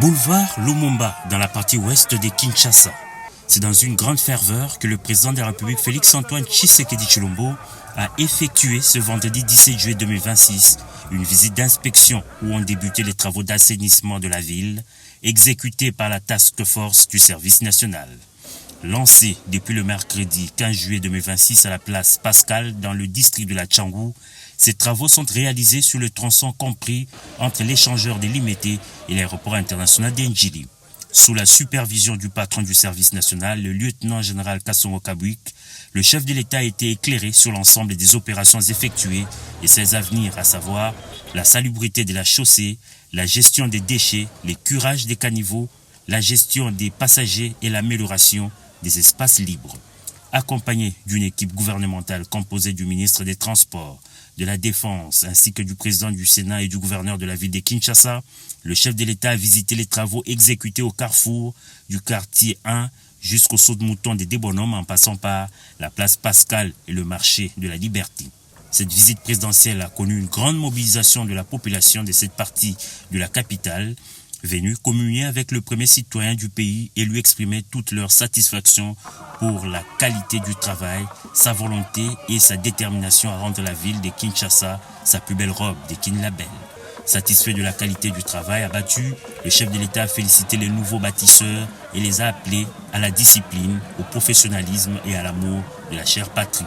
Boulevard Lumumba, dans la partie ouest de Kinshasa. C'est dans une grande ferveur que le président de la République Félix-Antoine Tshisekedi Tshilombo a effectué ce vendredi 17 juillet 2026 une visite d'inspection où ont débuté les travaux d'assainissement de la ville, exécutés par la Task Force du Service National. Lancé depuis le mercredi 15 juillet 2026 à la place Pascal dans le district de la Tchangou, ces travaux sont réalisés sur le tronçon compris entre l'échangeur de Limete et l'aéroport international d'Ndjili. Sous la supervision du patron du service national, le lieutenant-général Kassongo Kabouik, le chef de l'État a été éclairé sur l'ensemble des opérations effectuées et ses avenirs, à savoir la salubrité de la chaussée, la gestion des déchets, les curages des caniveaux, la gestion des passagers et l'amélioration des espaces libres. Accompagné d'une équipe gouvernementale composée du ministre des Transports, de la Défense ainsi que du président du Sénat et du gouverneur de la ville de Kinshasa, le chef de l'État a visité les travaux exécutés au carrefour du quartier 1 jusqu'au saut de mouton des Débonhommes en passant par la place Pascal et le marché de la Liberté. Cette visite présidentielle a connu une grande mobilisation de la population de cette partie de la capitale, venus communier avec le premier citoyen du pays et lui exprimer toute leur satisfaction pour la qualité du travail, sa volonté et sa détermination à rendre la ville de Kinshasa sa plus belle robe de Kinlabel. Satisfait de la qualité du travail abattu, le chef de l'État a félicité les nouveaux bâtisseurs et les a appelés à la discipline, au professionnalisme et à l'amour de la chère patrie.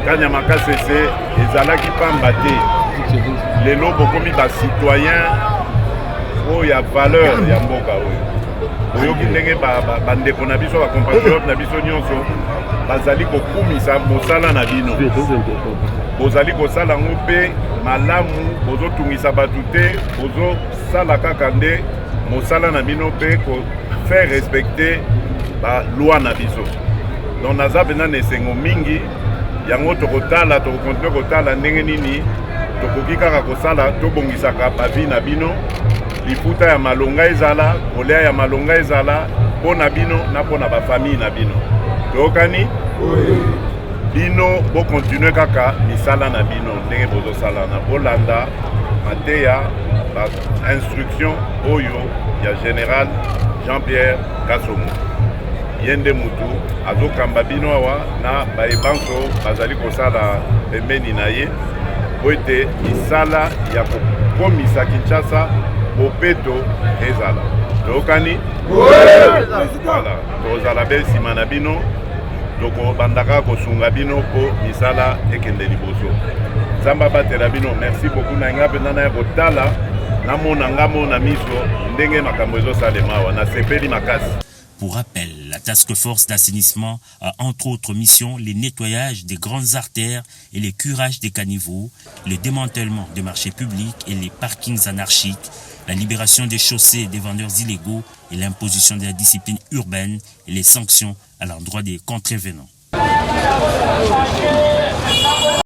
Kanyama Kasese ezalaki pamba te lelo bokomi ba citoyen oyo ya valeur ya mboka oyo oyoki ndenge bandeko na biso bacompatriote na biso nyonso bazali kokumisa mosala na bino bozali kosala ngo mpe malamu bozotungisa bato te bozosala kaka nde mosala na bino mpe kofaire respecter baloi na biso donc naza mpena na esengo mingi yango tokotala tokokontinue kotala ndenge nini tokoki kaka kosala tobongisaka bavi na bino lifuta ya malonga ezala kolia ya malonga ezala mpo na bino na mpo na bafamille na bino toyokani bino bokontinue kaka misala na bino ndenge bozosala na bolanda mateya bainstruction oyo ya général Jean-Pierre Kassongo yende mutu azokamba bino awa na bayebanso bazali kosala pembeni na ye po ete misala ya kokomisa Kinshasa bopeto ezala toyokani voilà tozala be nsima na bino tokobandaka kosunga bino mpo misala ekende liboso nzambe abatela bino merci beaucoup na nga mpenza naya kotala namona ngamo na miso ndenge makambo ezosalema awa nasepeli makasi. Pour rappel, la Task Force d'assainissement a entre autres missions les nettoyages des grandes artères et les curages des caniveaux, le démantèlement des marchés publics et les parkings anarchiques, la libération des chaussées et des vendeurs illégaux et l'imposition de la discipline urbaine et les sanctions à l'endroit des contrevenants.